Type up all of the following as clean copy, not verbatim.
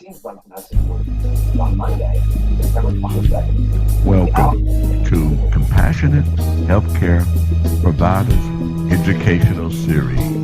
seems like that's important. On Monday, September 22nd. Welcome to Compassionate Healthcare Providers Educational Series.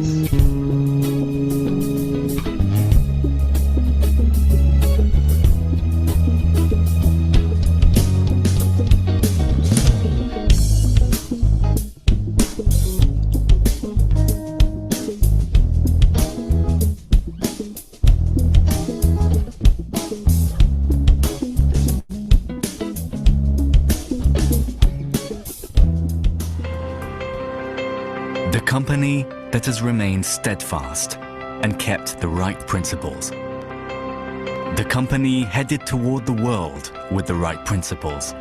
The company that has remained steadfast and kept the right principles. The company headed toward the world with the right principles.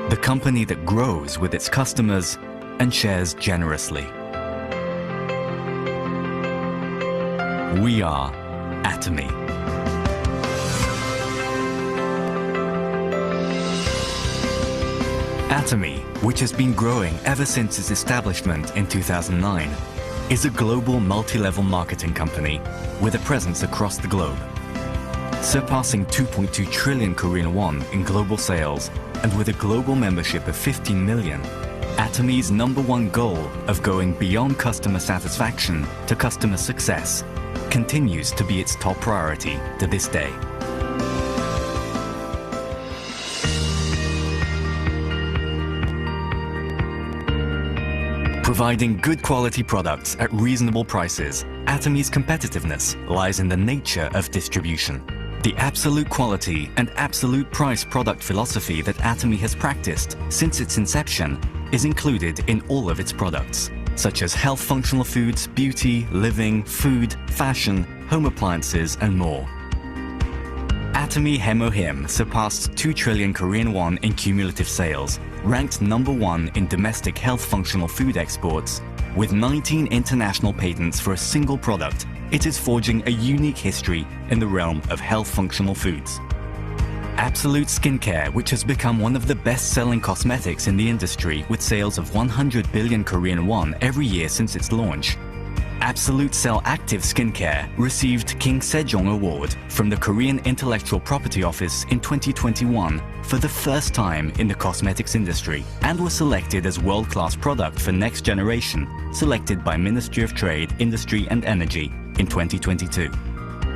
The company that grows with its customers and shares generously. We are Atomy. Atomy, which has been growing ever since its establishment in 2009, is a global multi-level marketing company with a presence across the globe. Surpassing 2.2 trillion Korean won in global sales and with a global membership of 15 million, Atomy's #1 goal of going beyond customer satisfaction to customer success continues to be its top priority to this day. Providing good quality products at reasonable prices, Atomy's competitiveness lies in the nature of distribution. The absolute quality and absolute price product philosophy that Atomy has practiced since its inception is included in all of its products, such as health functional foods, beauty, living, food, fashion, home appliances, and more. Atomy Hemohim surpassed 2 trillion Korean won in cumulative sales, ranked #1 in domestic health functional food exports. With 19 international patents for a single product, it is forging a unique history in the realm of health functional foods. Absolute Skincare, which has become one of the best-selling cosmetics in the industry with sales of 100 billion Korean won every year since its launch. Absolute Cell Active Skincare received King Sejong Award from the Korean Intellectual Property Office in 2021 for the first time in the cosmetics industry and was selected as world-class product for next generation, selected by Ministry of Trade, Industry and Energy in 2022.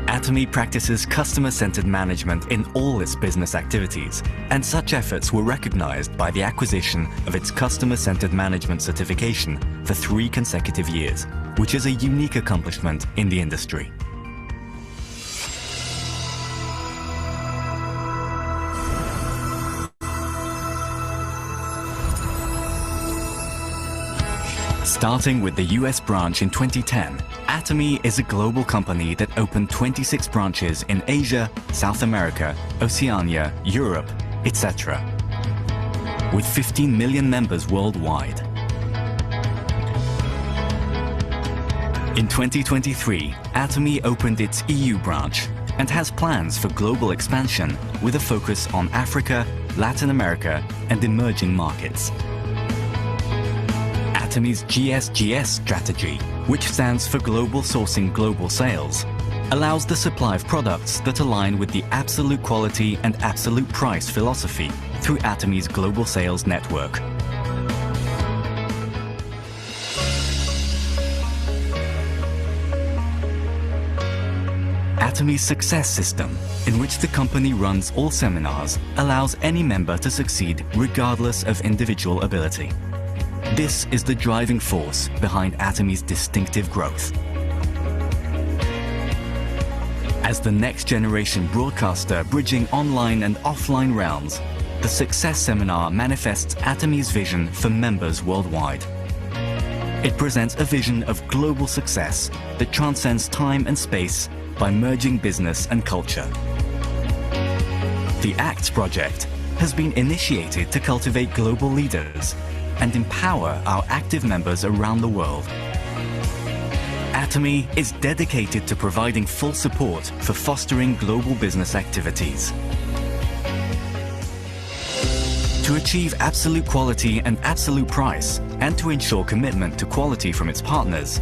Atomy practices customer-centered management in all its business activities, and such efforts were recognized by the acquisition of its customer-centered management certification for 3 consecutive years, which is a unique accomplishment in the industry. Starting with the US branch in 2010, Atomy is a global company that opened 26 branches in Asia, South America, Oceania, Europe, etc., with 15 million members worldwide. In 2023, Atomy opened its EU branch and has plans for global expansion with a focus on Africa, Latin America, and emerging markets. Atomy's GSGS strategy, which stands for Global Sourcing Global Sales, allows the supply of products that align with the absolute quality and absolute price philosophy through Atomy's global sales network. Atomy's success system, in which the company runs all seminars, allows any member to succeed regardless of individual ability. This is the driving force behind Atomy's distinctive growth. As the next generation broadcaster bridging online and offline realms, the Success Seminar manifests Atomy's vision for members worldwide. It presents a vision of global success that transcends time and space by merging business and culture. The ACTS project has been initiated to cultivate global leaders and empower our active members around the world. Atomy is dedicated to providing full support for fostering global business activities. To achieve absolute quality and absolute price, and to ensure commitment to quality from its partners,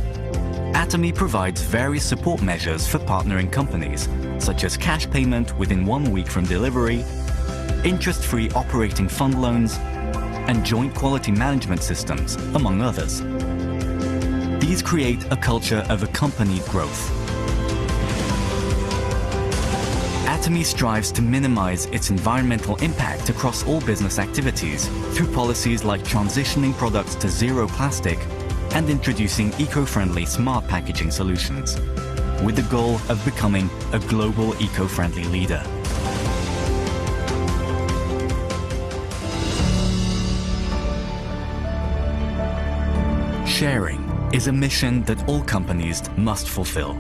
Atomy provides various support measures for partnering companies, such as cash payment within 1 week from delivery, interest-free operating fund loans, and joint quality management systems, among others. These create a culture of accompanied growth. Atomy strives to minimize its environmental impact across all business activities through policies like transitioning products to zero plastic and introducing eco-friendly smart packaging solutions, with the goal of becoming a global eco-friendly leader. Sharing is a mission that all companies must fulfill.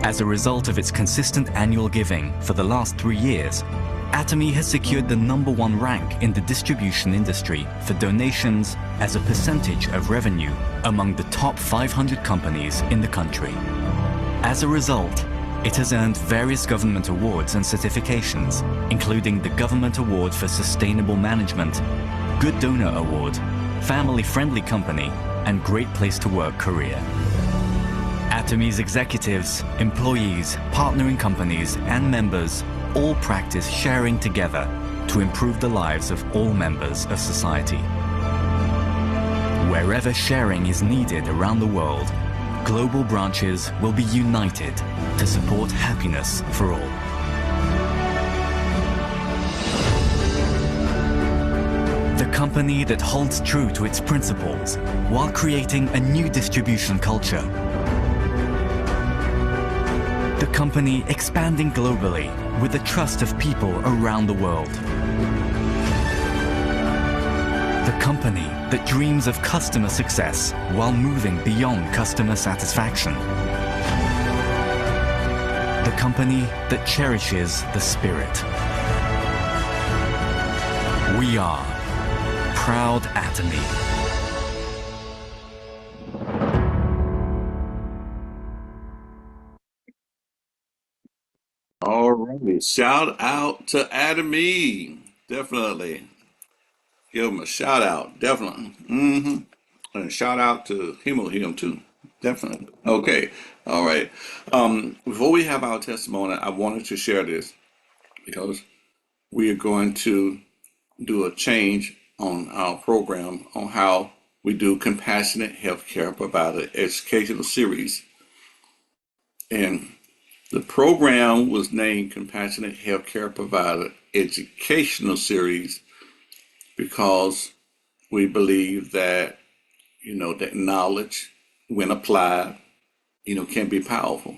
As a result of its consistent annual giving for the last 3 years, Atomy has secured the #1 rank in the distribution industry for donations as a percentage of revenue among the top 500 companies in the country. As a result, it has earned various government awards and certifications, including the Government Award for Sustainable Management, Good Donor Award, Family Friendly Company, and Great Place to Work career. Atomy's executives, employees, partnering companies, and members all practice sharing together to improve the lives of all members of society. Wherever sharing is needed around the world, global branches will be united to support happiness for all. The company that holds true to its principles while creating a new distribution culture. The company expanding globally with the trust of people around the world. The company that dreams of customer success while moving beyond customer satisfaction. The company that cherishes the spirit. We are Proud Atomy. All right. Shout out to Atomy. Definitely. Give him a shout out. Definitely. And shout out to him too. Definitely. Okay. All right. Before we have our testimony, I wanted to share this because we are going to do a change on our program on how we do compassionate healthcare provider educational series. And the program was named Compassionate Healthcare Provider Educational Series because we believe that, that knowledge, when applied, can be powerful.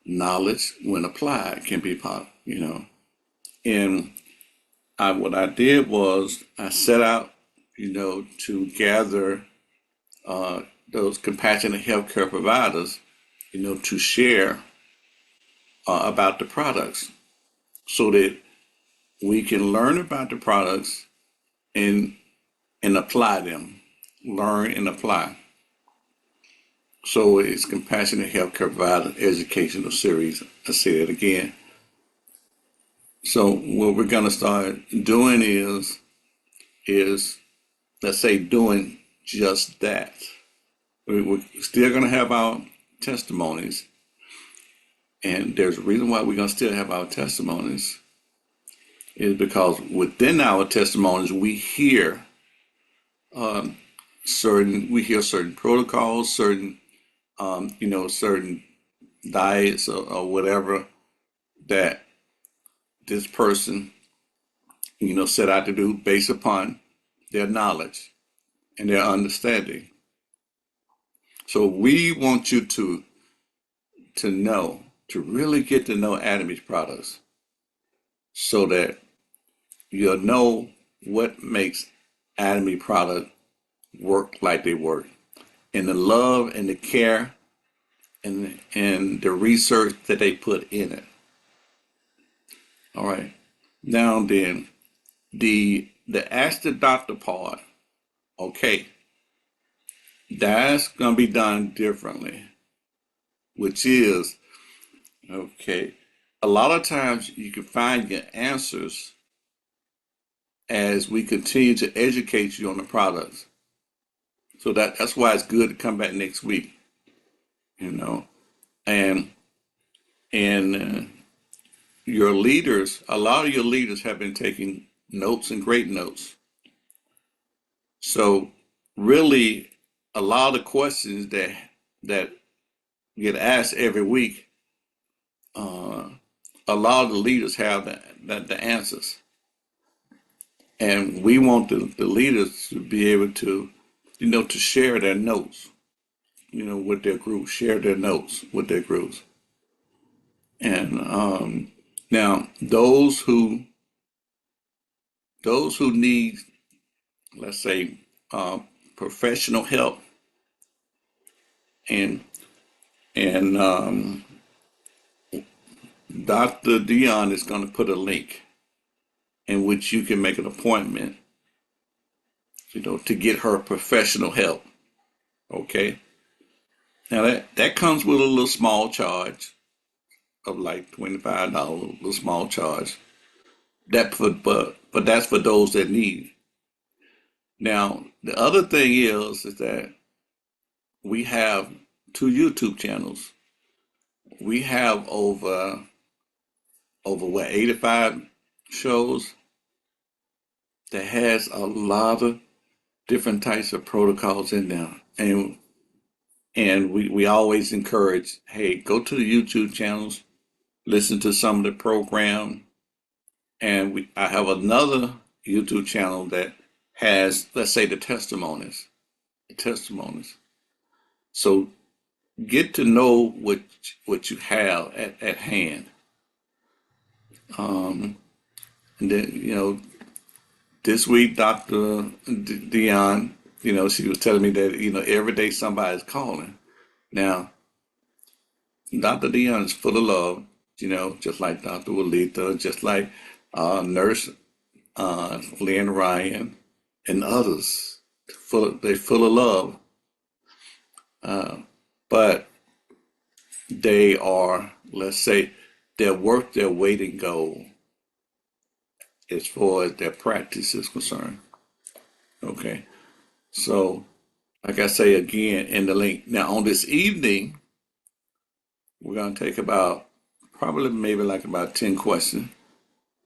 Knowledge, when applied, can be powerful. And what I did was I set out, to gather those compassionate healthcare providers, to share about the products so that we can learn about the products and apply them, learn and apply. So it's Compassionate Healthcare Provider Educational Series. I say it again. So what we're gonna start doing is let's say doing just that. We're still gonna have our testimonies, and there's a reason why we're gonna still have our testimonies is because within our testimonies we hear certain protocols, certain certain diets or whatever that this person set out to do based upon their knowledge and their understanding. So we want you to know, to really get to know Atomy's products so that you'll know what makes Atomy product work like they work, and the love and the care and the research that they put in it. All right. Now then, the ask the doctor part, okay, that's gonna be done differently, which is okay. A lot of times you can find your answers as we continue to educate you on the products. So that's why it's good to come back next week. you know, and and your leaders, a lot of your leaders have been taking notes and great notes. So really, a lot of the questions that get asked every week, uh, a lot of the leaders have the answers, and we want the leaders to be able to, to share their notes, with their groups, share their notes with their groups, and now those who need, let's say, uh, professional help, and and Dr. Dion is going to put a link in which you can make an appointment, to get her professional help. Okay. Now that comes with a little small charge of like $25, a little small charge. But that's for those that need. Now the other thing is that we have two YouTube channels. We have over what, 85 shows that has a lot of different types of protocols in there. And we always encourage, hey, go to the YouTube channels, listen to some of the program. And I have another YouTube channel that has, let's say, the testimonies. The testimonies. So get to know what you have at hand. And then, this week, Dr. Dion, she was telling me that, every day somebody's calling. Now, Dr. Dion is full of love, just like Dr. Walita, just like Nurse Lynn Ryan and others. They're full of love, but they are, let's say, they're worth their weight in gold as far as their practice is concerned. Okay, so like I say again in the link. Now on this evening, we're gonna take about probably maybe like about 10 questions,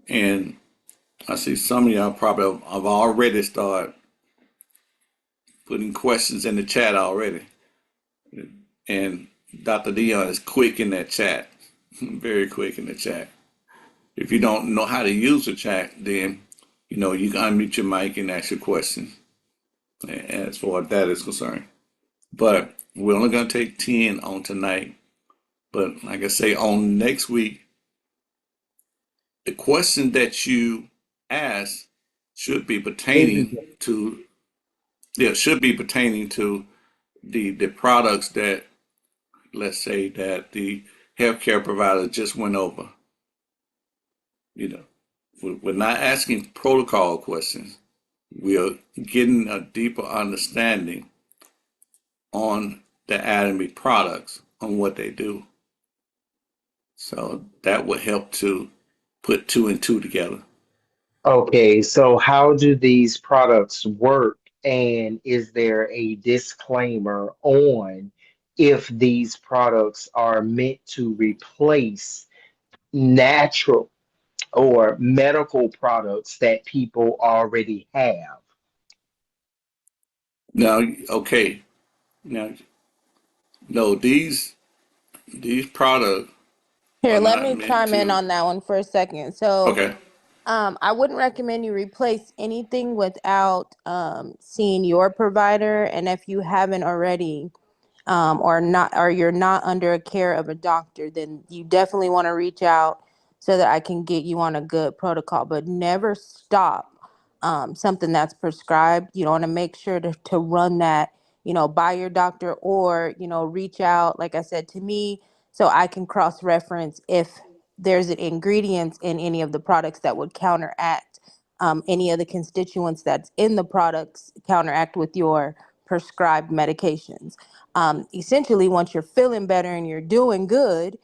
and I see some of y'all probably have already started putting questions in the chat already. And Dr. Dion is quick in that chat, very quick in the chat. If you don't know how to use the chat, then you can unmute your mic and ask your questions as far as that is concerned. But we're only going to take 10 on tonight. But like I say, on next week, the question that you ask should be pertaining to, yeah, should be pertaining to the products that, let's say, that the healthcare provider just went over. You know, we're not asking protocol questions. We are getting a deeper understanding on the Atomy products, on what they do. So that would help to put two and two together. Okay, so how do these products work? And is there a disclaimer on if these products are meant to replace natural or medical products that people already have? Now, okay, now no, these products Here, are let not me meant chime in to. on that one for a second. So, Okay, I wouldn't recommend you replace anything without seeing your provider, and if you haven't already, or not, or you're not under a care of a doctor, then you definitely want to reach out so that I can get you on a good protocol. But never stop something that's prescribed. You want to make sure to run that, by your doctor, or reach out, like I said, to me, so I can cross reference if there's ingredients in any of the products that would counteract any of the constituents that's in the products, counteract with your prescribed medications. Essentially, once you're feeling better and you're doing good,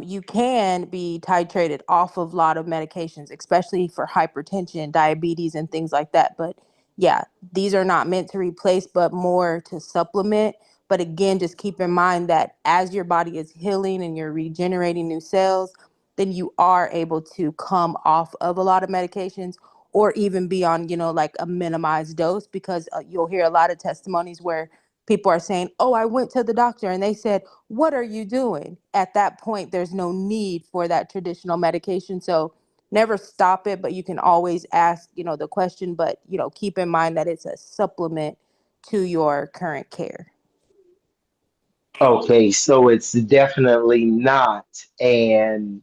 you can be titrated off of a lot of medications, especially for hypertension, diabetes, and things like that. But yeah, these are not meant to replace, but more to supplement. But again, just keep in mind that as your body is healing and you're regenerating new cells, then you are able to come off of a lot of medications or even be on, like a minimized dose, because you'll hear a lot of testimonies where people are saying, "Oh, I went to the doctor and they said, 'What are you doing?'" At that point, there's no need for that traditional medication. So never stop it, but you can always ask, the question, but, keep in mind that it's a supplement to your current care. Okay, so it's definitely not an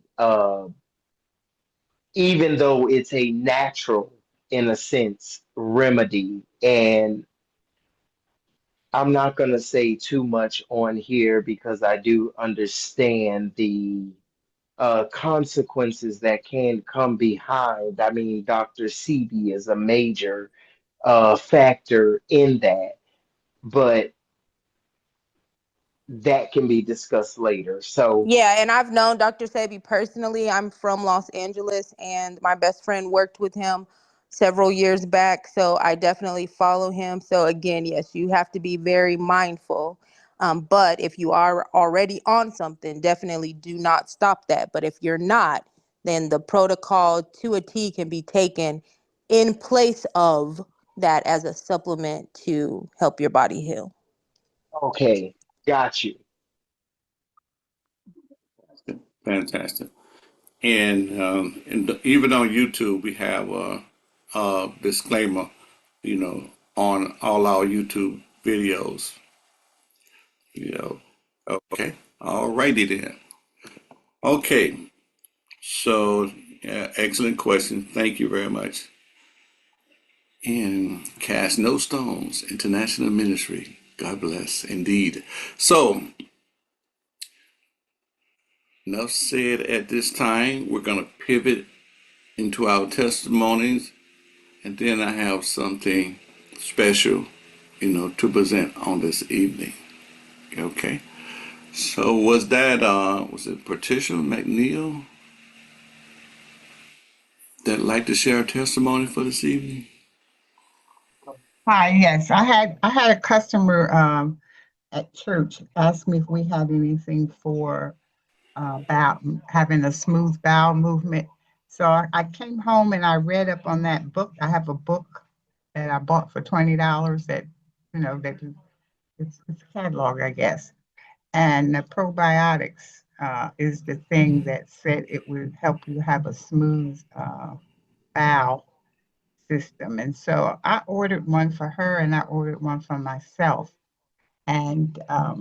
even though it's a natural, in a sense, remedy. And I'm not going to say too much on here because I do understand the consequences that can come behind. I mean, Dr. CB is a major factor in that, but that can be discussed later. So, Yeah, and I've known Dr. Sebi personally. I'm from Los Angeles, and my best friend worked with him several years back. So I definitely follow him. So again, yes, you have to be very mindful. But if you are already on something, definitely do not stop that. But if you're not, then the protocol to a T can be taken in place of that as a supplement to help your body heal. okay, got you. Fantastic. And even on YouTube, we have a disclaimer, you know, on all our YouTube videos. You know, okay, all righty then. Okay, so yeah, excellent question. Thank you very much. And Cast No Stones International Ministry. God bless indeed. So, enough said at this time. We're going to pivot into our testimonies, and then I have something special, to present on this evening. Okay. So was it Patricia McNeil that like to share a testimony for this evening? Hi, yes. I had a customer at church ask me if we had anything for bowel, having a smooth bowel movement. So I came home and I read up on that book. I have a book that I bought for $20 that, that it's a catalog, I guess. And the probiotics is the thing that said it would help you have a smooth bowel system. And so I ordered one for her and I ordered one for myself. And I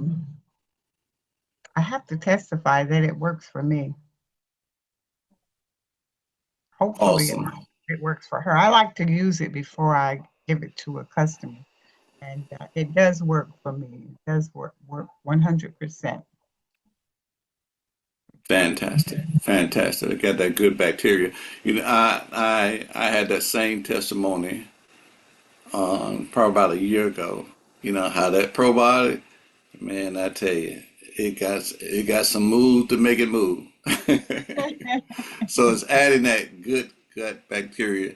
have to testify that it works for me. Hopefully Awesome. it works for her. I like to use it before I give it to a customer. And it does work for me. It does work 100%. Fantastic. Fantastic. I got that good bacteria. I had that same testimony probably about a year ago. You know how that probiotic, man, I tell you, it got some move to make it move. So it's adding that good gut bacteria,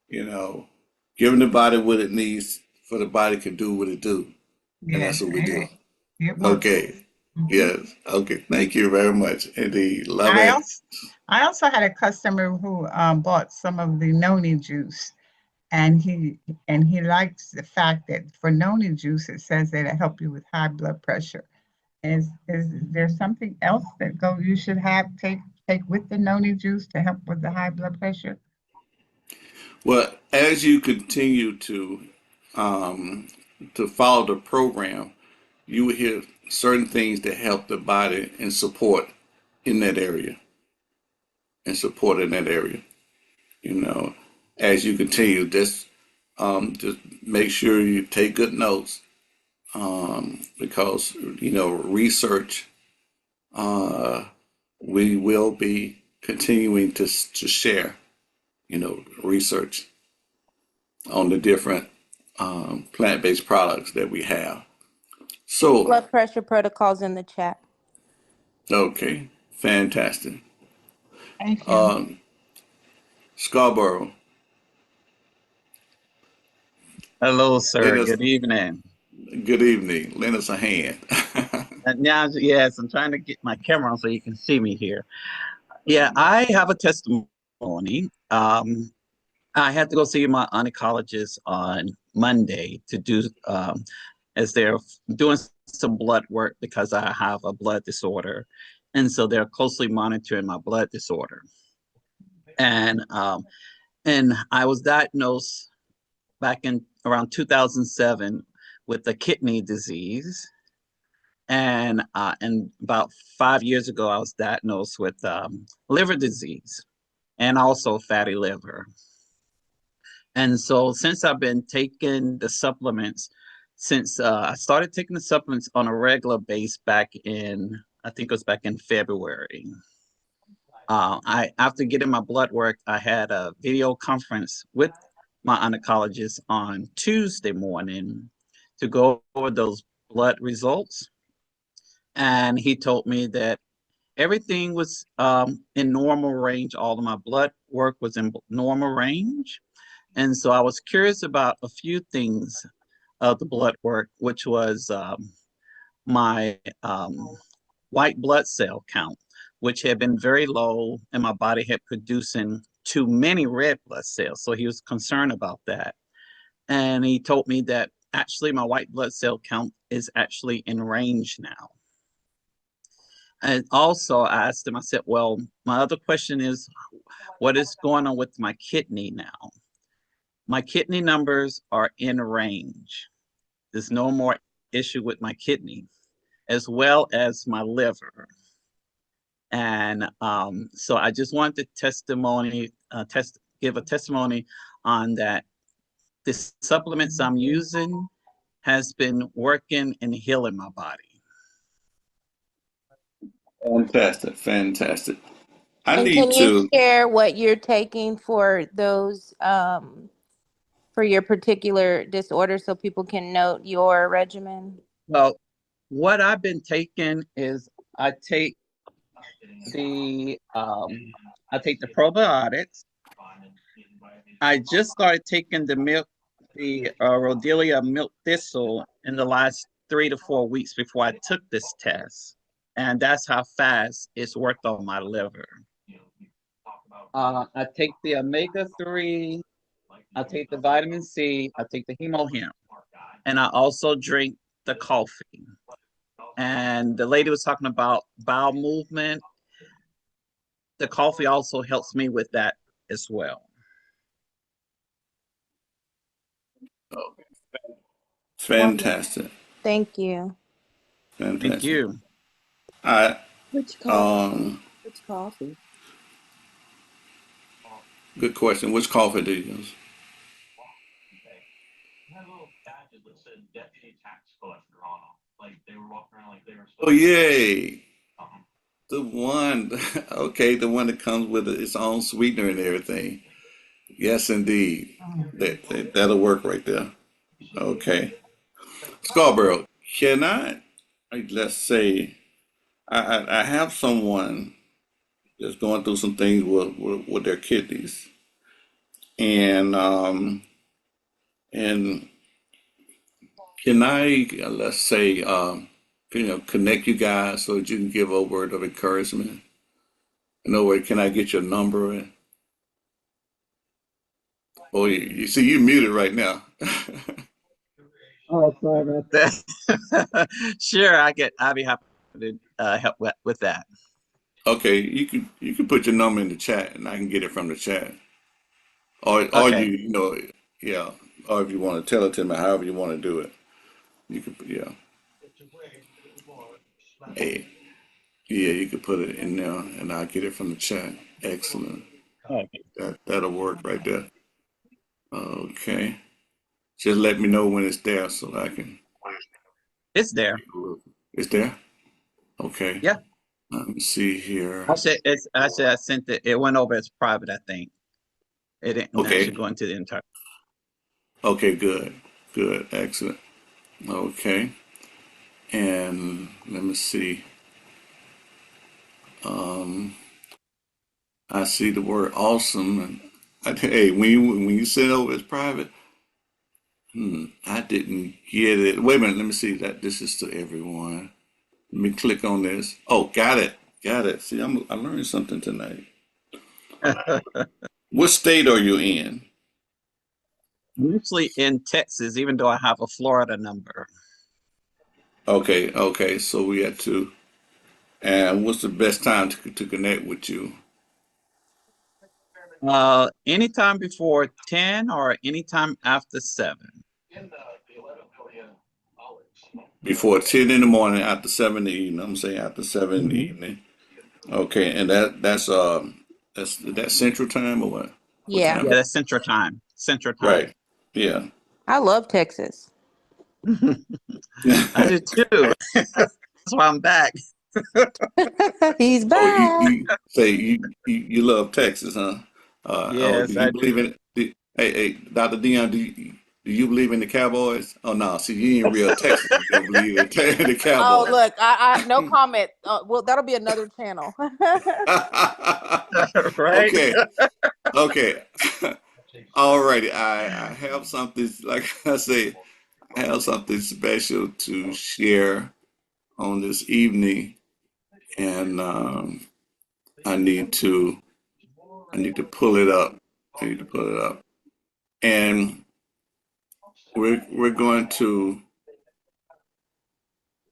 you know, giving the body what it needs for the body can do what it do. And that's Yes, what we and do. it works. Okay. Mhm. Yes. Okay. Thank you very much. Indeed. Love I it. also I also had a customer who bought some of the noni juice, and he likes the fact that for noni juice it says that it help you with high blood pressure. Is there something else that you should have take with the noni juice to help with the high blood pressure? Well, as you continue to follow the program, you will hear certain things that help the body and support in that area and support in that area. You know, as you continue, just make sure you take good notes because research. Uh, we will be continuing to share research on the different plant-based products that we have. So, Blood pressure protocols in the chat. okay, fantastic. Thank you. Um, Scarborough, Hello, sir. let us Good evening. Good evening. Lend us a hand. And now, yes, I'm trying to get my camera on so you can see me here. Yeah, I have a testimony. I had to go see my oncologist on Monday to do, as they're doing some blood work because I have a blood disorder. And so they're closely monitoring my blood disorder. And I was diagnosed back in around 2007 with a kidney disease. And about 5 years ago, I was diagnosed with liver disease and also fatty liver. And so since I've been taking the supplements, since I started taking the supplements on a regular base back in, I think it was back in February. I After getting my blood work, I had a video conference with my oncologist on Tuesday morning to go over those blood results. And he told me that everything was in normal range. All of my blood work was in normal range. And so I was curious about a few things of the blood work, which was my white blood cell count, which had been very low, and my body had producing too many red blood cells. So he was concerned about that. And he told me that actually my white blood cell count is actually in range now. And also, I asked him, I said, well, my other question is, what is going on with my kidney now? My kidney numbers are in range. There's no more issue with my kidney, as well as my liver. And so I just wanted to give a testimony on that. The supplements I'm using has been working and healing my body. Fantastic, fantastic. I And need can you to. share what you're taking for those for your particular disorder so people can note your regimen? Well, what I've been taking is I take the probiotics. I just started taking the Rhodelia milk thistle in the last 3 to 4 weeks before I took this test, and that's how fast it's worked on my liver. I take the omega-3, I take the vitamin C, I take the hemohim, and I also drink the coffee. And the lady was talking about bowel movement. The coffee also helps me with that as well. Oh, Wonderful. fantastic, Thank you. Thank fantastic. you. I Which coffee? um, Which coffee? Good question. Which coffee do you use? Oh, yay! The one, okay, the one that comes with its own sweetener and everything. Yes, indeed. That'll work right there. Okay. Scarborough, can let's say, I have someone that's going through some things with their kidneys. And, and can I, let's say, connect you guys so that you can give a word of encouragement? In other words, can I get your number? Oh, you see, you muted right now. Oh, sorry about that. Sure, I'd be happy to help with that. Okay, you can put your number in the chat, and I can get it from the chat. Or Okay. yeah. Or if you want to tell it to me, however you want to do it, you could, yeah. Hey, yeah, you could put it in there, and I'll get it from the chat. Excellent. Okay. That'll work right there. Okay. Just let me know when it's there so I can. It's there. It's there. Okay. Yeah. Let me see here. Actually I sent it. It went over as private, I think. It didn't actually Okay. go into the entire. Okay. Good. Good. Excellent. Okay. And let me see. Um, I see the word awesome. And hey, when you send it over as private, I didn't get it. Wait a minute. Let me see that. This is to everyone. Let me click on this. Oh, got it. Got it. See, I learned something tonight. What state are you in? Usually in Texas, even though I have a Florida number. Okay, okay. So we had to. And what's the best time to connect with you? Anytime before 10 or anytime after 7. Before 10 in the morning, after 7 in the evening. I'm saying after 7 in the Mhm. evening. Okay, and that's Central Time or what? What Yeah, time Yeah, is that's Central Time. Central it? Right. Time. Yeah. I love Texas. I do too. That's why I'm back. He's Oh, you back. you say you love Texas, huh? Oh, do Yes, you I believe do. in it? Hey, Dr. Dion, do you believe in the Cowboys? Oh no, see, you ain't real Texas. You don't believe in the Oh, Cowboys. look, I no comment. Well, that'll be another channel. Right? Okay, okay. Alrighty, I have something, like I say, I have something special to share on this evening, and I need to I need to pull it up. I need to pull it up, and we're going to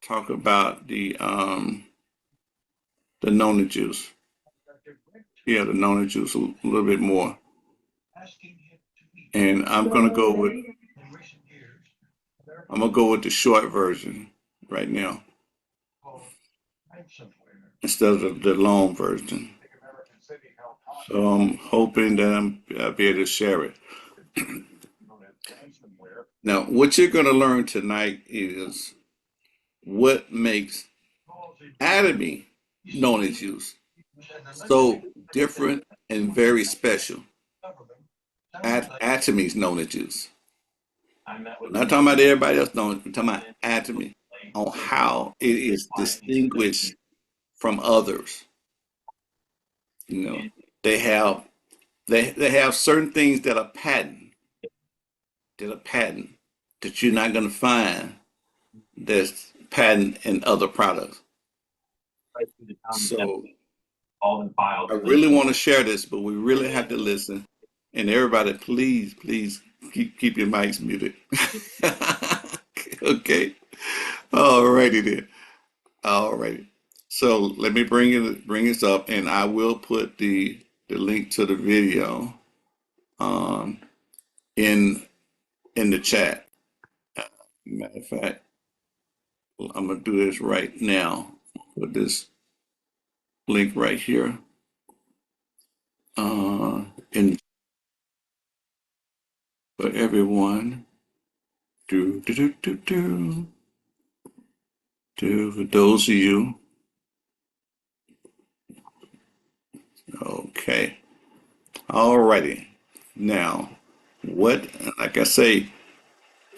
talk about the Nona juice. Yeah, the Nona juice a little bit more, and I'm gonna go with the short version right now instead of the long version. So I'm hoping that I'll be able to share it. Now, what you're going to learn tonight is what makes Atomy known as juice so different and very special. Atomy's known as juice. We're not talking about everybody else known. We're talking about Atomy on how it is distinguished from others. You know, they have they have certain things that are patent that you're not going to find that's patent in other products. So I really want to share this, but we really have to listen. And everybody, please, please keep your mics muted. Okay. Alrighty then. Alrighty. So let me bring this up, and I will put the link to the video um in the chat. Matter of fact, I'm gonna do this right now. Put this link right here in for everyone. Do for those of you. Okay. Alrighty. Now, what, like I say,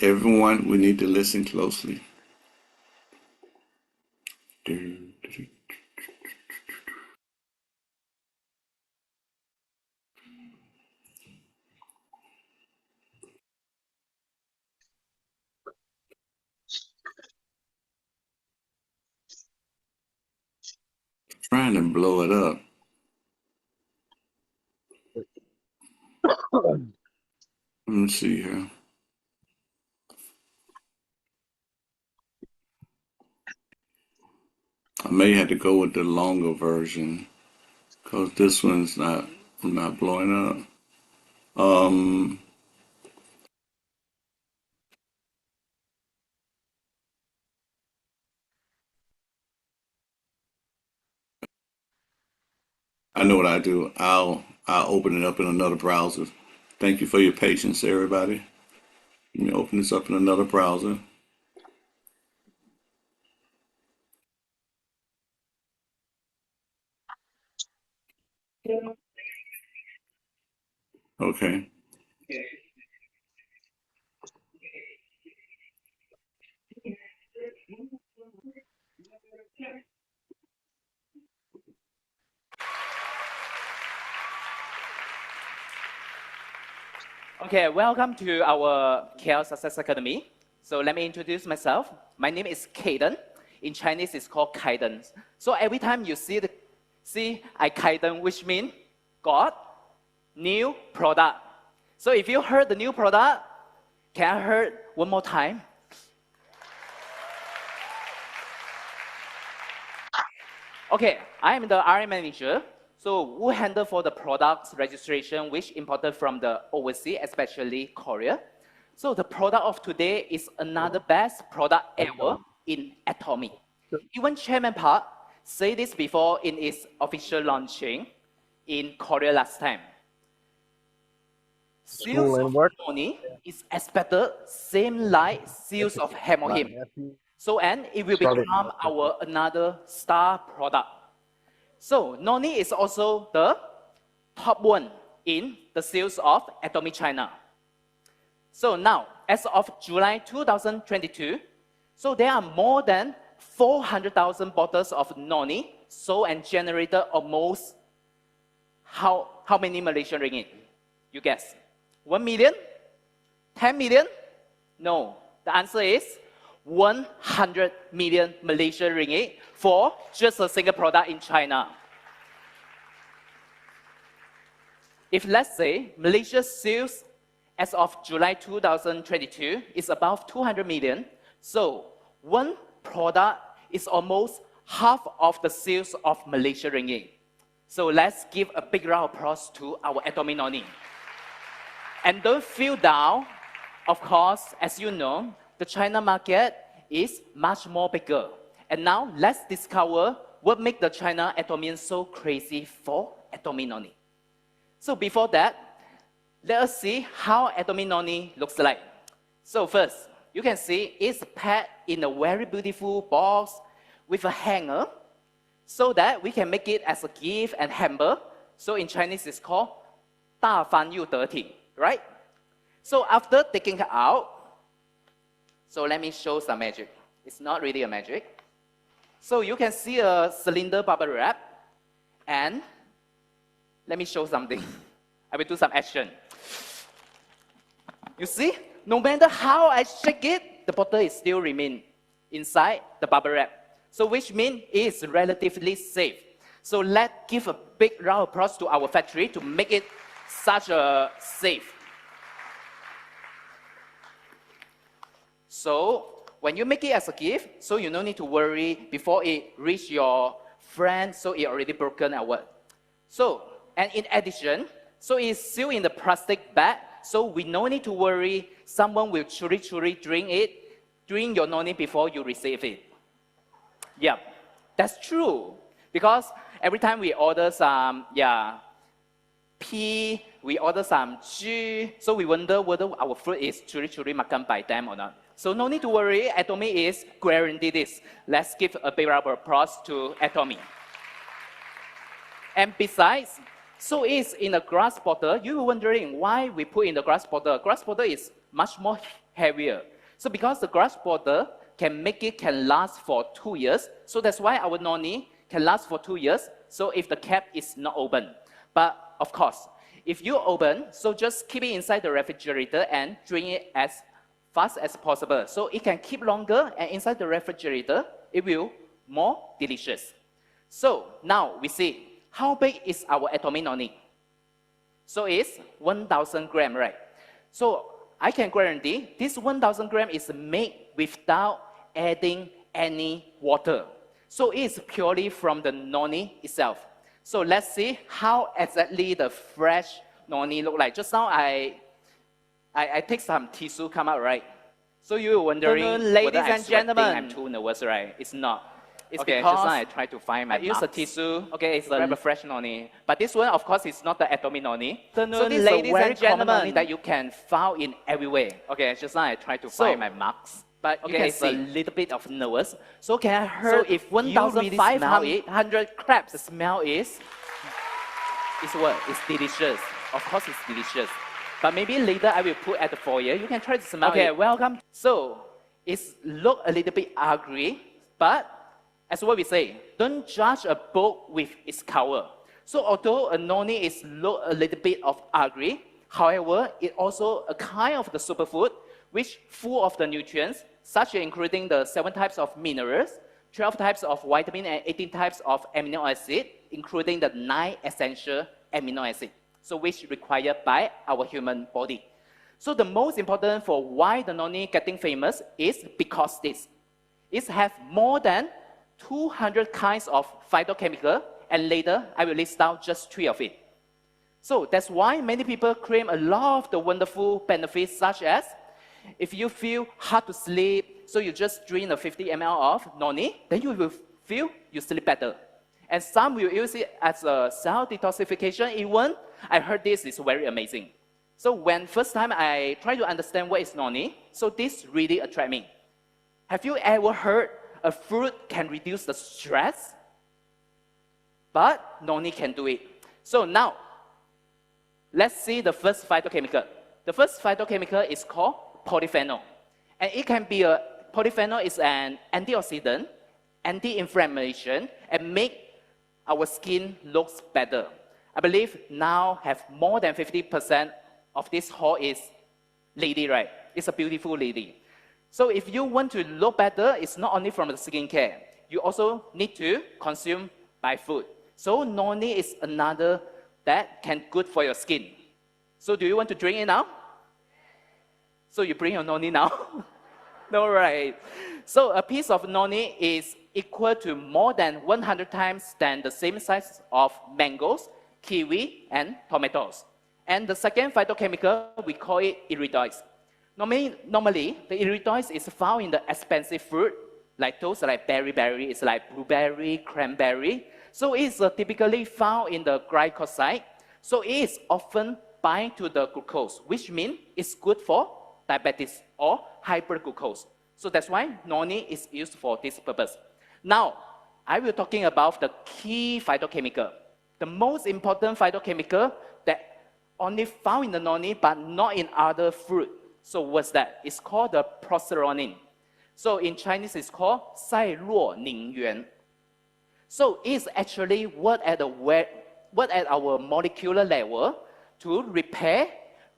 everyone, we need to listen closely. Trying to blow it up. Let me see here. I may have to go with the longer version because this one's not blowing up. Um, I know what I do. I'll open it up in another browser. Thank you for your patience, everybody. Let me open this up in another browser. Okay. Okay, welcome to our KL Success Academy. So let me introduce myself. My name is Kaiden. In Chinese, it's called Kaiden. So every time you see I Kaiden, which means God, new product. So if you heard the new product, can I hear one more time? Okay, I am the RM manager. So who handle for the products registration which imported from the overseas, especially Korea. So the product of today is another best product ever in Atomy. Even Chairman Park said this before in its official launching in Korea last time. Sales of Noni is expected same like sales of Hemohim. So and it will become our another star product. So Noni is also the top one in the sales of Atomy China. So now, as of July 2022, so there are more than 400,000 bottles of Noni sold and generated almost how many Malaysian ringgit? You guess? 1 million? 10 million? No. The answer is 100 million Malaysian ringgit for just a single product in China. If let's say Malaysia's sales as of July 2022 is above 200 million, so one product is almost half of the sales of Malaysia ringgit. So let's give a big round of applause to our Atomy Noni. And don't feel down. Of course, as you know, the China market is much more bigger. And now let's discover what makes the China Atomian so crazy for Atomy Noni. So before that, let us see how Atomy Noni looks like. So first, you can see it's packed in a very beautiful box with a hanger so that we can make it as a gift and hamper. So in Chinese, it's called 大方又得体, right? So after taking it out, so let me show some magic. It's not really a magic. So you can see a cylinder bubble wrap, and let me show something. I will do some action. You see, no matter how I shake it, the bottle is still remain inside the bubble wrap. So which means it's relatively safe. So let's give a big round of applause to our factory to make it such a safe. So when you make it as a gift, so you don't need to worry before it reach your friend, so it already broken or what. So, and in addition, so it's sealed in the plastic bag, so we no need to worry someone will truly drink your noni before you receive it. Yeah, that's true. Because every time we order some, P, we order some G, so we wonder whether our food is truly makan by them or not. So no need to worry, Atomy is guarantee this. Let's give a big round of applause to Atomy. And besides, so it's in a glass bottle. You're wondering why we put in the glass bottle. Glass bottle is much more heavier. So because the glass bottle can last for 2 years. So that's why our noni can last for 2 years. So if the cap is not open. But of course, if you open, so just keep it inside the refrigerator and drink it as fast as possible. So it can keep longer, and inside the refrigerator, it will more delicious. So now we see how big is our Atomy Noni. So it's 1,000 grams, right? So I can guarantee this 1,000 grams is made without adding any water. So it's purely from the noni itself. So let's see how exactly the fresh noni look like. Just now I take some tissue come out, right? So you were wondering, ladies and gentlemen, I'm too nervous, right? It's not. It's okay, because just now I try to find my use a tissue. Okay, it's a fresh noni. But this one, of course, is not the Atomy Noni. So this is a very common noni that you can find in everywhere. Okay, just now I try to find my marks. But you can see a little bit of nervous. So can I hear if 1,500 crabs, the smell is what? It's delicious. Of course, it's delicious. But maybe later I will put at the foyer. You can try to smell it. Okay, welcome. So it's look a little bit ugly, but as what we say, don't judge a book with its cover. So although a noni is look a little bit of ugly, However, it also a kind of the superfood which full of the nutrients, such including the 7 types of minerals, 12 types of vitamin, and 18 types of amino acid, including the 9 essential amino acid, so which required by our human body. So the most important for why the noni getting famous is because this. It has more than 200 kinds of phytochemical, and later I will list out just 3 of it. So that's why many people claim a lot of the wonderful benefits, such as if you feel hard to sleep, so you just drink a 50 ml of noni, then you will feel you sleep better. And some will use it as a cell detoxification. Even I heard this is very amazing. So when first time I try to understand what is noni, so this really attract me. Have you ever heard a fruit can reduce the stress? But noni can do it. So now, let's see the first phytochemical. The first phytochemical is called polyphenol. And it can be polyphenol is an antioxidant, anti-inflammation, and make our skin looks better. I believe now have more than 50% of this hall is lady, right? It's a beautiful lady. So if you want to look better, it's not only from the skincare. You also need to consume by food. So noni is another that can good for your skin. So do you want to drink it now? So you bring your noni now? No, right. So a piece of noni is equal to more than 100 times than the same size of mangoes, kiwi, and tomatoes. And the second phytochemical, we call it iridoids. Normally, the iridoids is found in the expensive fruit, like those like berry, it's like blueberry, cranberry. So it's typically found in the glycoside. So it is often bind to the glucose, which means it's good for diabetes or hyperglucose. So that's why noni is used for this purpose. Now, I will talking about the key phytochemical. The most important phytochemical that only found in the noni but not in other fruit. So what's that? It's called the procesronin. So in Chinese, it's called 赛洛宁元. So it's actually work at our molecular level to repair,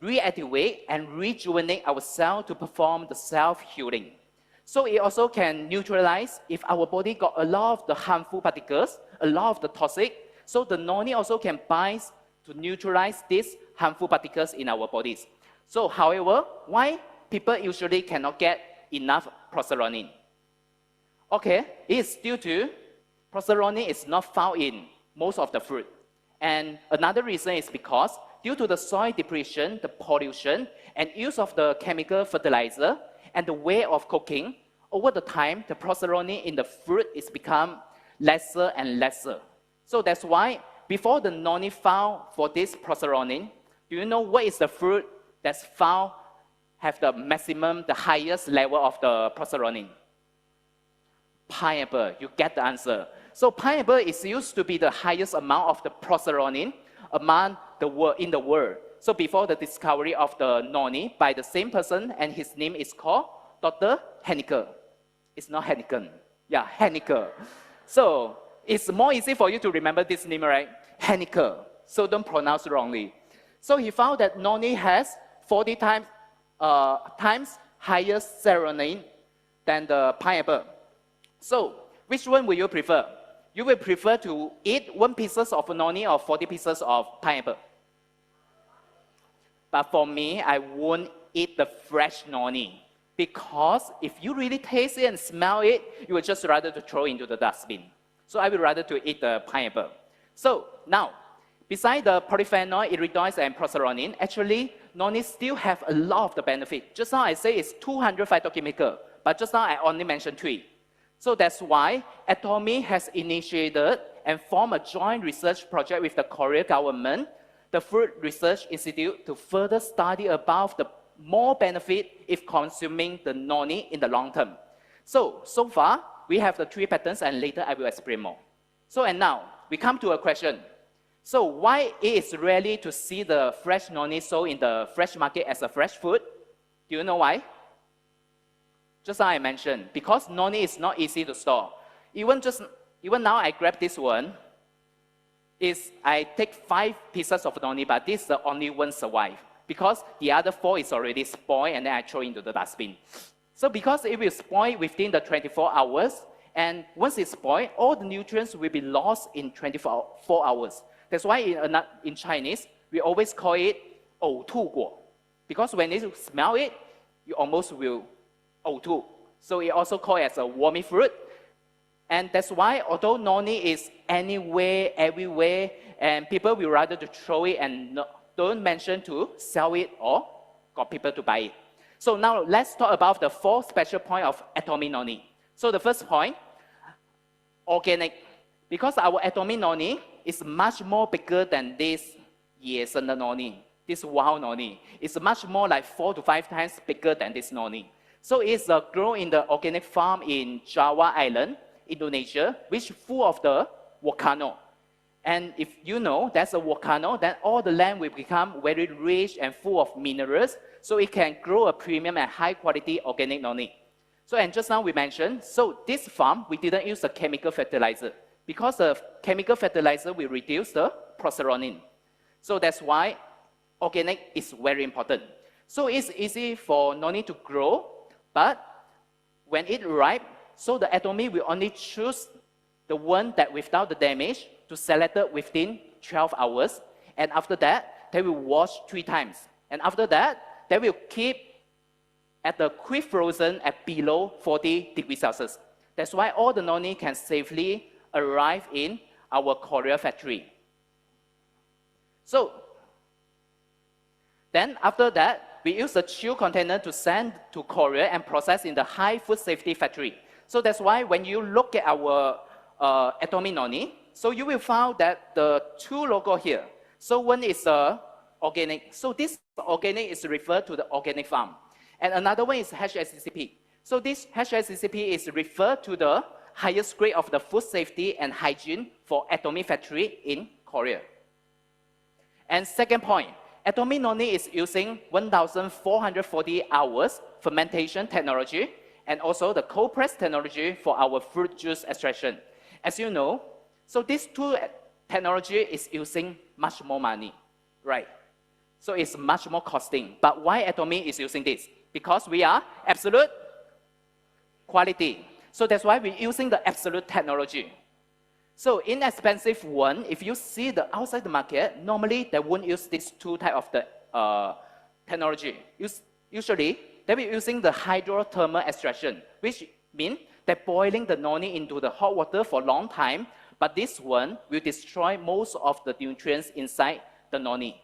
reactivate, and rejuvenate our cell to perform the self-healing. So it also can neutralize if our body got a lot of the harmful particles, a lot of the toxic. So the noni also can bind to neutralize these harmful particles in our bodies. So however, why people usually cannot get enough procesronin? Okay, it's due to procesronin is not found in most of the fruit. And another reason is because due to the soil depletion, the pollution, and use of the chemical fertilizer, and the way of cooking, over the time, the procesronin in the fruit is become lesser and lesser. So that's why before the noni found for this procesronin, do you know what is the fruit that's found have the maximum, the highest level of the procesronin? Pineapple, you get the answer. So pineapple is used to be the highest amount of the procesronin among the world in the world. So before the discovery of the noni by the same person, and his name is called Dr. Henniker. It's not Henniken. Yeah, Henniker. So it's more easy for you to remember this name, right? Henniker. So don't pronounce wrongly. So he found that noni has 40 times higher serotonin than the pineapple. So which one will you prefer? You will prefer to eat 1 pieces of noni or 40 pieces of pineapple? But for me, I won't eat the fresh noni because if you really taste it and smell it, you would just rather to throw into the dustbin. So I would rather to eat the pineapple. So now, besides the polyphenol, iridoids, and procesronin, actually, noni still have a lot of the benefit. Just now I say it's 200 phytochemical, but just now I only mentioned 3. So that's why Atomy has initiated and formed a joint research project with the Korean government, the Food Research Institute, to further study about the more benefit if consuming the noni in the long term. So far, we have the 3 patterns, and later I will explain more. So, and now, we come to a question. So why it is rarely to see the fresh noni sold in the fresh market as a fresh food? Do you know why? Just now I mentioned, because noni is not easy to store. Even now I grab this one, I take 5 pieces of noni, but this is the only one survive. because the other 4 is already spoiled and then I throw into the dustbin. So because it will spoil within the 24 hours, and once it's spoiled, all the nutrients will be lost in 24 hours. That's why in Chinese, we always call it 呕吐果, because when you smell it, you almost will 呕吐. So it also called as a wormy fruit. And that's why, although noni is anywhere, everywhere, and people will rather to throw it and don't mention to sell it or got people to buy it. So now let's talk about the 4 special points of atomic noni. So the first point, organic. Because our atomic noni is much more bigger than this野生的 noni, this wild noni. It's much more like 4 to 5 times bigger than this noni. So it's grown in the organic farm in Java Island, Indonesia, which is full of the volcano. And if you know there's a volcano, then all the land will become very rich and full of minerals, so it can grow a premium and high quality organic noni. So, and just now we mentioned, so this farm, we didn't use a chemical fertilizer, because the chemical fertilizer will reduce the proceronin. So that's why organic is very important. So it's easy for noni to grow, but when it ripe, so the atomy will only choose the one that without the damage to select it within 12 hours. And after that, they will wash 3 times. And after that, they will keep at the quick frozen at below 40 degrees Celsius. That's why all the noni can safely arrive in our Korea factory. So then after that, we use a chill container to send to Korea and process in the high food safety factory. So that's why when you look at our atomic noni, so you will find that the 2 logo here. So one is organic. So this organic is referred to the organic farm. And another one is HACCP. So this HACCP is referred to the highest grade of the food safety and hygiene for atomic factory in Korea. And second point, atomic noni is using 1,440 hours fermentation technology and also the cold press technology for our fruit juice extraction. As you know, so these 2 technology is using much more money, right? So it's much more costing. But why atomic is using this? Because we are absolute quality. So that's why we're using the absolute technology. So inexpensive one, if you see the outside the market, normally they won't use these 2 type of the technology. Usually, they will using the hydrothermal extraction, which means they're boiling the noni into the hot water for a long time, but this one will destroy most of the nutrients inside the noni.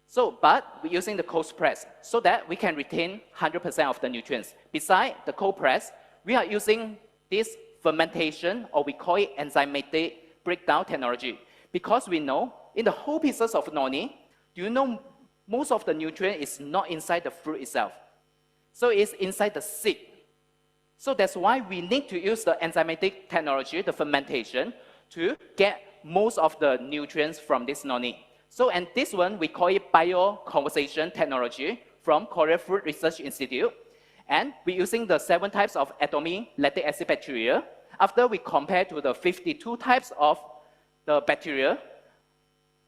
So, but we're using the cold press so that we can retain 100% of the nutrients. Besides the cold press, we are using this fermentation, or we call it enzymatic breakdown technology, because we know in the whole pieces of noni, do you know most of the nutrient is not inside the fruit itself. So it's inside the seed. So that's why we need to use the enzymatic technology, the fermentation, to get most of the nutrients from this noni. So, and this one, we call it bioconversation technology from Korea Food Research Institute. And we're using the 7 types of atomic lactic acid bacteria. After we compare to the 52 types of the bacteria,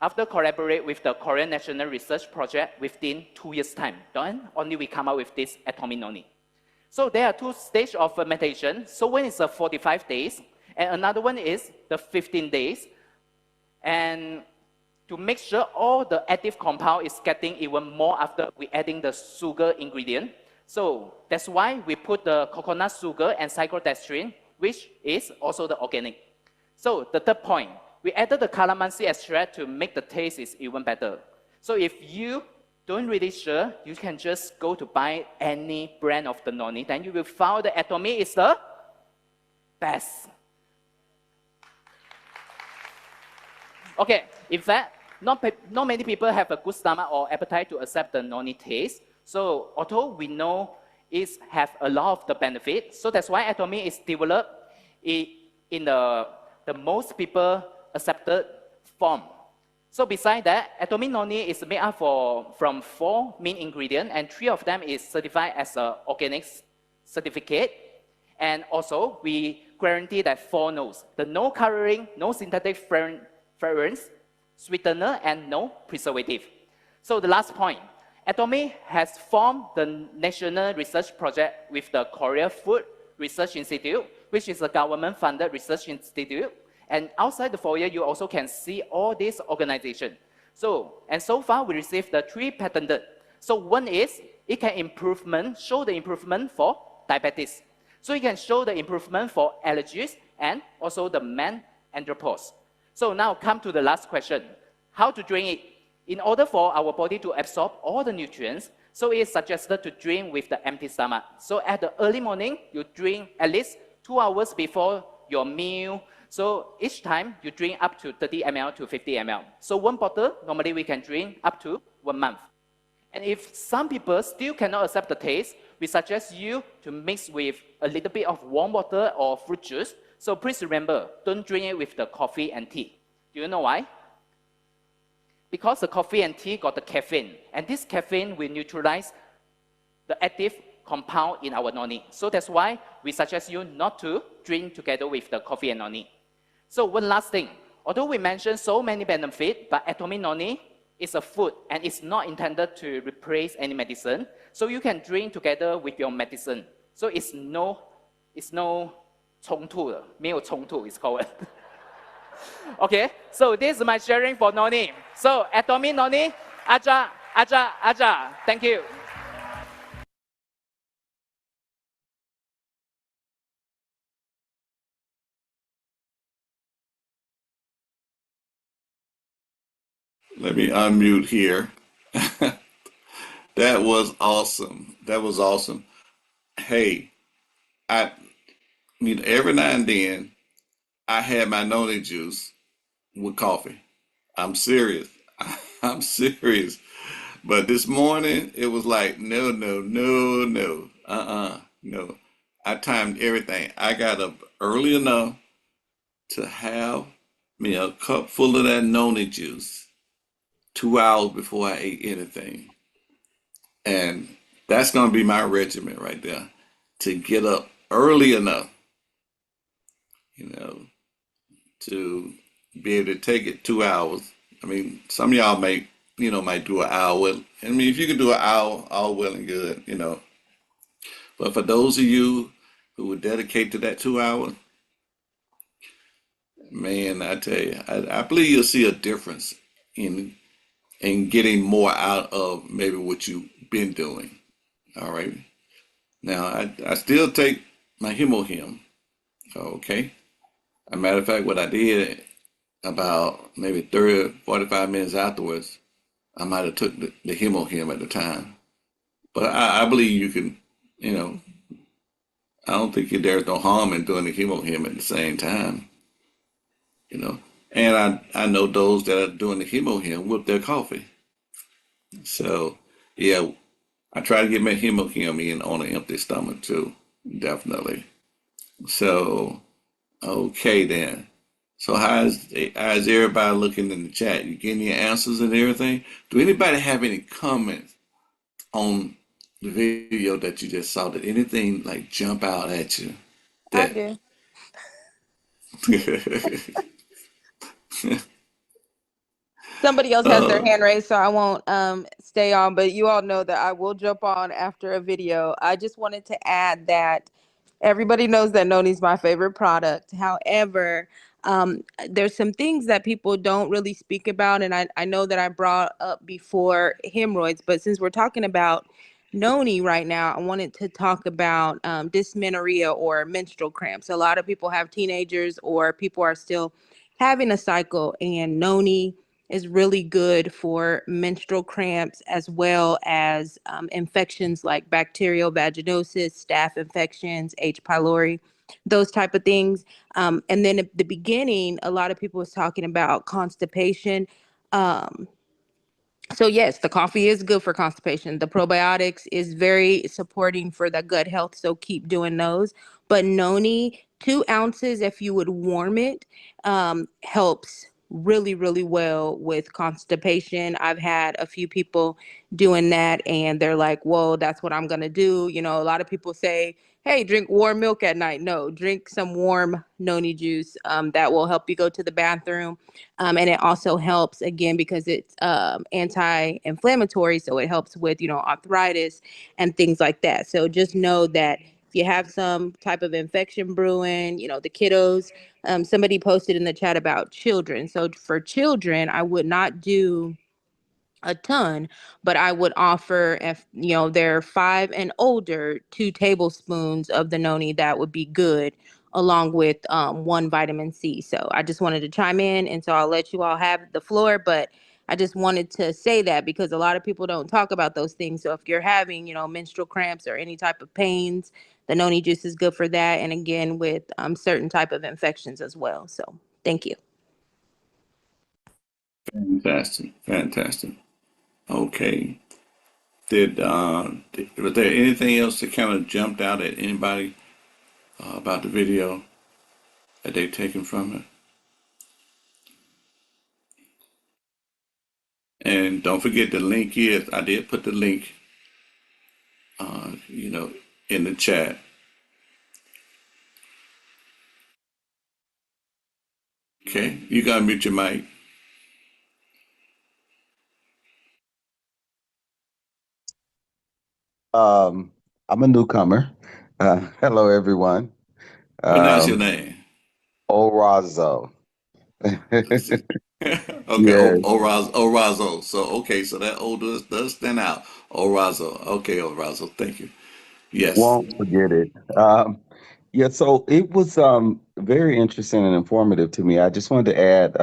after collaborate with the Korean National Research Project within 2 years' time, then only we come out with this atomic noni. So there are 2 stages of fermentation. So one is 45 days, and another one is the 15 days. And to make sure all the active compound is getting even more after we adding the sugar ingredient. So that's why we put the coconut sugar and cyclodextrin, which is also the organic. So the third point, we added the calamansi extract to make the taste is even better. So if you don't really sure, you can just go to buy any brand of the noni, then you will find the atomic is the best. Okay, in fact, not many people have a good stomach or appetite to accept the noni taste. So although we know it have a lot of the benefits, so that's why atomic is developed in the most people accepted form. So besides that, atomic noni is made up from 4 main ingredients, and 3 of them is certified as an organic certificate. And also, we guarantee that 4 no's: the no coloring, no synthetic fragrance, sweetener, and no preservative. So the last point, Atomy has formed the national research project with the Korea Food Research Institute, which is a government-funded research institute. And outside the foyer, you also can see all these organizations. And so far, we received the 3 patented. So one is, it can show the improvement for diabetes. So it can show the improvement for allergies and also the man andropause. So now come to the last question. How to drink it? In order for our body to absorb all the nutrients, so it is suggested to drink with the empty stomach. So at the early morning, you drink at least 2 hours before your meal. So each time you drink up to 30 ml to 50 ml. So one bottle, normally we can drink up to 1 month. And if some people still cannot accept the taste, we suggest you to mix with a little bit of warm water or fruit juice. So please remember, don't drink it with the coffee and tea. Do you know why? Because the coffee and tea got the caffeine, and this caffeine will neutralize the active compound in our noni. So that's why we suggest you not to drink together with the coffee and noni. So one last thing, although we mentioned so many benefits, but atomic noni is a food and it's not intended to replace any medicine. So you can drink together with your medicine. So it's no 冲突的，没有冲突 is called. Okay, so this is my sharing for noni. So atomic noni, aja, aja, aja. Thank you. Let me unmute here. That was awesome. That was awesome. Hey, I mean, every now and then I had my noni juice with coffee. I'm serious. I'm serious. But this morning it was like, no, no, no, no, no. I timed everything. I got up early enough to have me a cup full of that noni juice 2 hours before I ate anything. And that's going to be my regimen right there, to get up early enough, you know, to be able to take it 2 hours. I mean, some of y'all might do an hour. I mean, if you can do an hour, all well and good. But for those of you who would dedicate to that 2 hours, man, I tell you, I believe you'll see a difference in getting more out of maybe what you've been doing. All right. Now, I still take my hemohim. Okay. As a matter of fact, what I did about maybe 30, 45 minutes afterwards, I might have took the hemohim at the time. But I believe you can, you know, I don't think there's no harm in doing the hemohim at the same time, you know. And I know those that are doing the hemohim with their coffee. So, yeah, I try to get my hemohim in on an empty stomach too, definitely. So, okay then. So how's everybody looking in the chat? You getting your answers and everything? Do anybody have any comments on the video that you just saw? Did anything like jump out at you? I That do. Somebody else has their uh, hand raised, so I won't stay on. But you all know that I will jump on after a video. I just wanted to add that everybody knows that Noni's my favorite product. However, there's some things that people don't really speak about, and I know that I brought up before hemorrhoids, but since we're talking about Noni right now, I wanted to talk about dysmenorrhea or menstrual cramps. A lot of people have teenagers or people are still having a cycle, and Noni is really good for menstrual cramps as well as infections like bacterial vaginosis, staph infections, H. pylori, those type of things. And then at the beginning, a lot of people was talking about constipation. Um, so yes, the coffee is good for constipation. The probiotics is very supporting for the gut health. So keep doing those. But noni, 2 ounces, if you would warm it, helps really, really well with constipation. I've had a few people doing that and they're like, whoa, that's what I'm going to do. You know, a lot of people say, hey, drink warm milk at night. No, drink some warm noni juice. That will help you go to the bathroom. And it also helps, again, because it's anti-inflammatory. So it helps with, arthritis and things like that. So just know that if you have some type of infection brewing, the kiddos, somebody posted in the chat about children. So for children, I would not do a ton, but I would offer, if they're 5 and older, 2 tablespoons of the noni. That would be good, along with one vitamin C. So I just wanted to chime in, and so I'll let you all have the floor. But I just wanted to say that because a lot of people don't talk about those things. So if you're having, menstrual cramps or any type of pains, the noni juice is good for that, and again with certain type of infections as well. So thank you. Fantastic, fantastic. Okay. Was there anything else that kind of jumped out at anybody about the video that they've taken from it? And don't forget the link is, I did put the link, you know, in the chat. Okay, you gotta mute your mic. I'm a newcomer. Hello, everyone. Pronounce your Um, name. Orazo. Okay, Yes, Orazo. So okay, so that O does stand out. Orazo. Okay, Orazo. Thank you. Yes. won't forget it. Yeah, so it was very interesting and informative to me. I just wanted to add,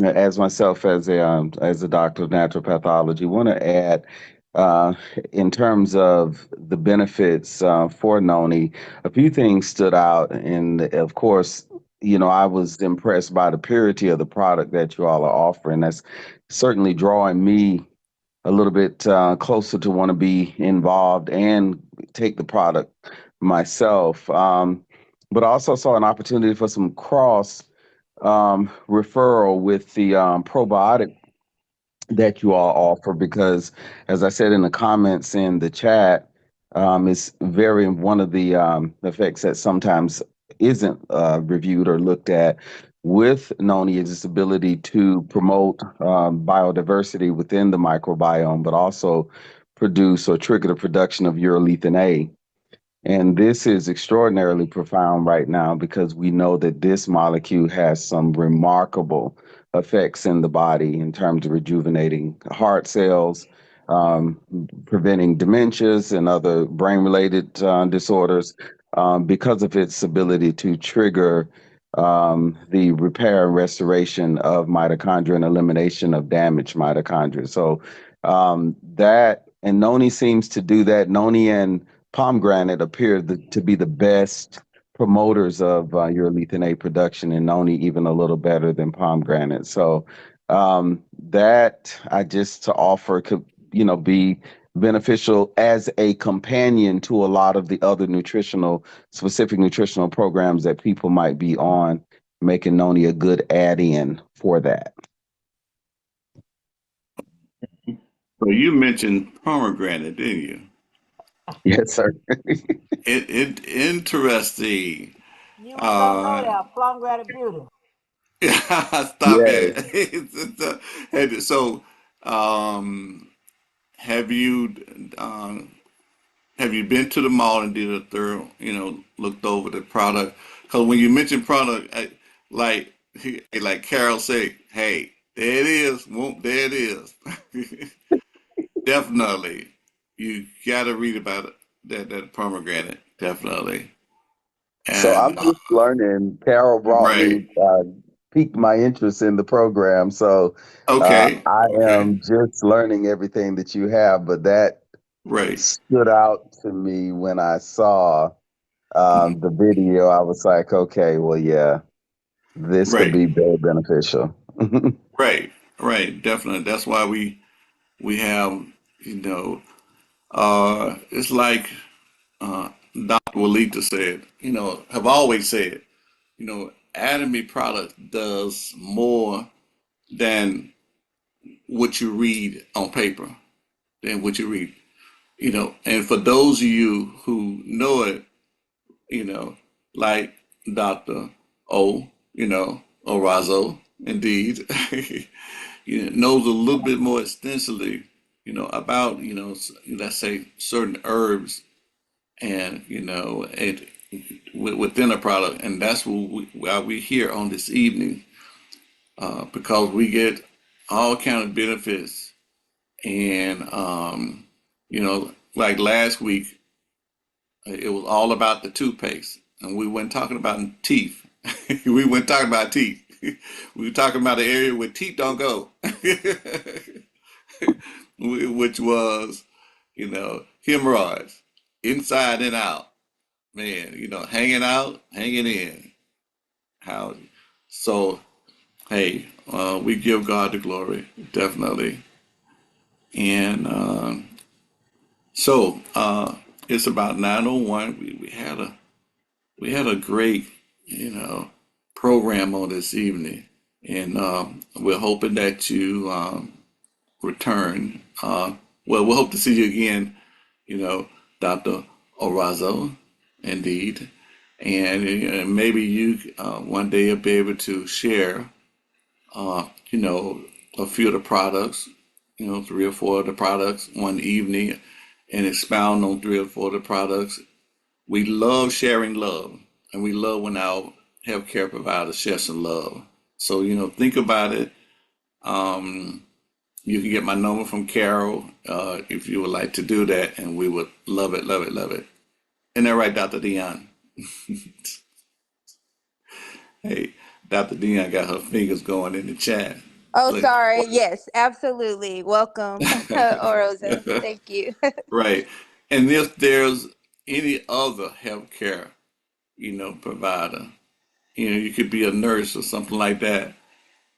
as myself as a doctor of natural pathology, want to add uh, in terms of the benefits for noni, a few things stood out, and of course, I was impressed by the purity of the product that you all are offering. That's certainly drawing me a little bit closer to want to be involved and take the product myself. But I also saw an opportunity for some cross referral with the probiotic that you all offer because, as I said in the comments in the chat, it's very one of the effects that sometimes isn't reviewed or looked at with noni is its ability to promote biodiversity within the microbiome, but also produce or trigger the production of urolithin A. And this is extraordinarily profound right now because we know that this molecule has some remarkable effects in the body in terms of rejuvenating heart cells, um, preventing dementias and other brain related disorders because of its ability to trigger the repair and restoration of mitochondria and elimination of damaged mitochondria. So that, and Noni seems to do that. Noni and pomegranate appear to be the best promoters of urolithin A production, and noni even a little better than pomegranate. So that I just to offer could be beneficial as a companion to a lot of the other specific nutritional programs that people might be on, making noni a good add-in for that. So you mentioned pomegranate, didn't you? Yes, sir. It interesting. You ain't gonna know Uh, that. Plum beauty. stop Yes. it. And so, um, have you have you been to the mall and did a thorough, looked over the product? Because when you mention product, like like Carol said, hey, there it is. Whoop, there it is. Definitely, you got to read about it. That pomegranate, definitely. So I'm And just learning. Carol brought me, right, piqued my interest in the program. So okay, I okay, am just learning everything that you have, but that right, stood out to me when I saw mhm, the video. I was like, okay, well, yeah, this could right, be very beneficial. right, right. Definitely. That's why we have, you know, it's like uh, Dr. Walita said, have always said, Atomy product does more than what you read on paper, than what you read. And for those of you who know it, you know, like Dr. O, Orazo, indeed, knows a little bit more extensively, about, let's say certain herbs and, within a product. And that's why we're here on this evening, because we get all kind of benefits. And, like last week, it was all about the toothpaste, and we weren't talking about teeth. We weren't talking about teeth. We were talking about the area where teeth don't go, which was, hemorrhoids, inside and out. Man, hanging out, hanging in. How? So, hey, we give God the glory, definitely. And it's about 9:01. We had a great, you know, program on this evening, and we're hoping that you return. Well, we'll hope to see you again, you know, Dr. Orazo, indeed, and maybe you one day will be able to share, you know, a few of the products, 3 or 4 of the products one evening, and expound on 3 or 4 of the products. We love sharing love, and we love when our healthcare providers share some love. So, think about it. Um, you can get my number from Carol if you would like to do that, and we would love it, love it, love it. Isn't that right, Dr. Dion? Hey, Dr. Dion got her fingers going in the chat. Oh, Look. sorry. Yes, absolutely. Welcome, Oroza. Thank you. Right. And if there's any other healthcare, provider, you could be a nurse or something like that,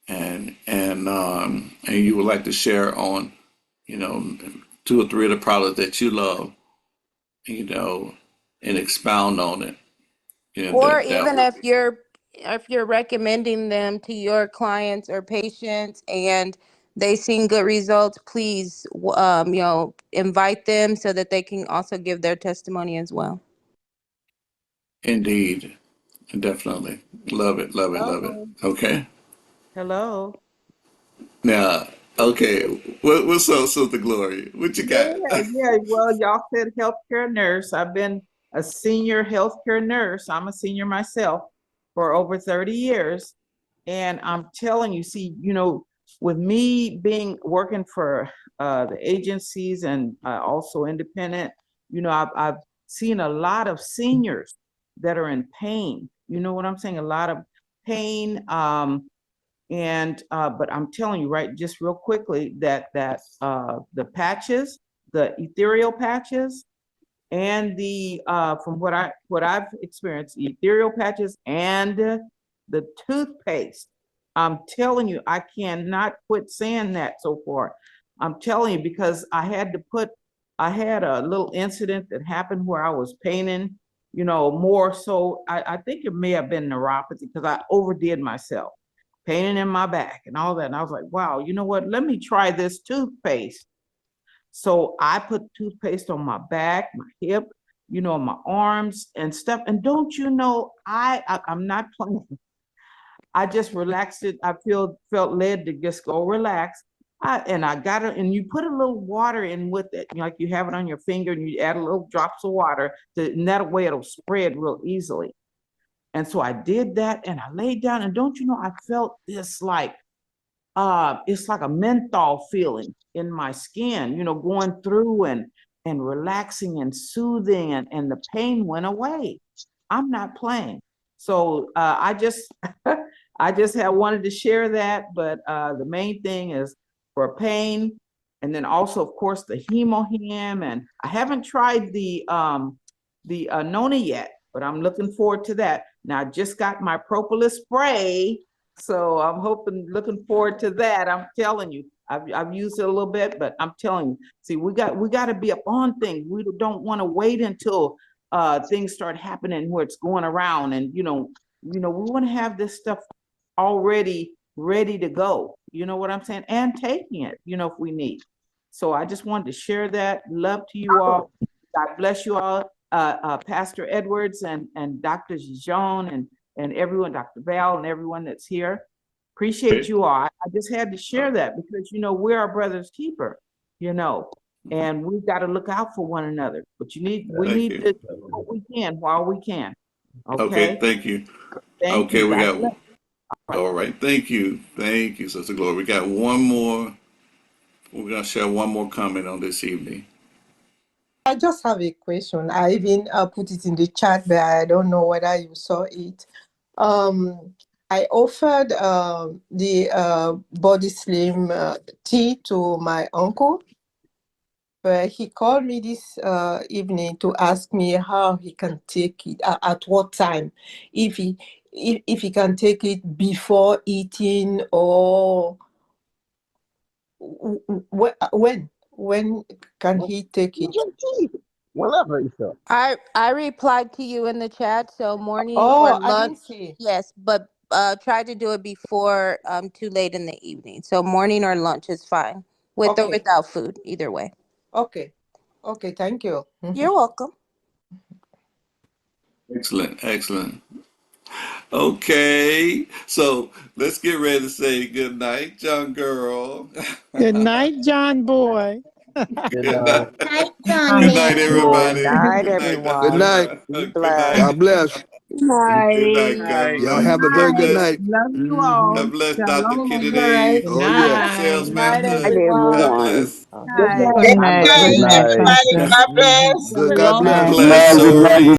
and you would like to share on, you know, 2 or 3 of the products that you love, you know, and expound on it. Or That even if you're recommending them to your clients or patients and they seen good results, please invite them so that they can also give their testimony as well. indeed, definitely love it, love it, love it. Hello. Okay, Hello. now, okay, what's up, Sister Glory? What you got? Yeah. Well, y'all said healthcare nurse. I've been a senior healthcare nurse. I'm a senior myself for over 30 years. And I'm telling you, see, with me being working for the agencies and also independent, I've seen a lot of seniors that are in pain. You know what I'm saying? A lot of pain. And but I'm telling you, right, just real quickly, that the patches, the ethereal patches, and the from what I've experienced, ethereal patches and the toothpaste. I'm telling you, I cannot quit saying that so far. I'm telling you because I had a little incident that happened where I was painting, more so. I think it may have been neuropathy because I overdid myself, painting in my back and all that. And I was like, wow, you know what? Let me try this toothpaste. So I put toothpaste on my back, my hip, my arms and stuff. And don't you know, I'm not playing. I just relaxed it. I felt led to just go relax. I got it, and you put a little water in with it, like you have it on your finger, and you add a little drops of water, and that way it'll spread real easily. And so I did that, and I laid down, and don't you know, I felt this like it's like a menthol feeling in my skin, going through and relaxing and soothing, and the pain went away. I'm not playing. So I just I just had wanted to share that, but the main thing is for pain, and then also of course the hemohim, and I haven't tried the nona yet, but I'm looking forward to that. Now I just got my propolis spray, so I'm looking forward to that. I'm telling you, I've used it a little bit, but I'm telling you, see, we got to be up on things. We don't want to wait until things start happening where it's going around, and we want to have this stuff already ready to go. You know what I'm saying? And taking it, if we need. So I just wanted to share that. Love to you all. God bless you all. Pastor Edwards and Dr. Jean and everyone, Dr. Val and everyone that's here. Appreciate you all. I just had to share that because, we're our brother's keeper, and we've got to look out for one another. But we Thank need you. to do what we can while we can. Okay, Okay. thank you. Thank Okay, you. we God got, bless. all right. Thank you. Thank you, Sister Glory. We got one more. We're going to share one more comment on this evening. I just have a question. I even put it in the chat, but I don't know whether you saw it. I offered the body slim tea to my uncle, but he called me this evening to ask me how he can take it, at what time, if he can take it before eating or when can he take it? Whenever you feel. I replied to you in the chat, so morning or Oh, I lunch. didn't see. Yes, but try to do it before too late in the evening. So morning or lunch is fine, with or Okay. without food, either way. Okay. Thank you. You're welcome. Excellent. Excellent. Okay. So let's get ready to say good night, John girl. Good night, John boy. Good Good night. night. Night, Good Johnny. night, Good everybody. night, Good night, Good Dr. everyone. night. Be Good blessed. God night. bless. Good night. Night. God Y'all bless. have a God very good Night. bless. night. Love you Mhm. all. God bless Dr. Shalom. Kennedy. Oh, Good yeah. Sales night. Night, master. God everyone. bless. Night. Good Good night. night. Good Good night, night. Pastor. Good. God Shalom. God bless. Good bless. night. Sorry.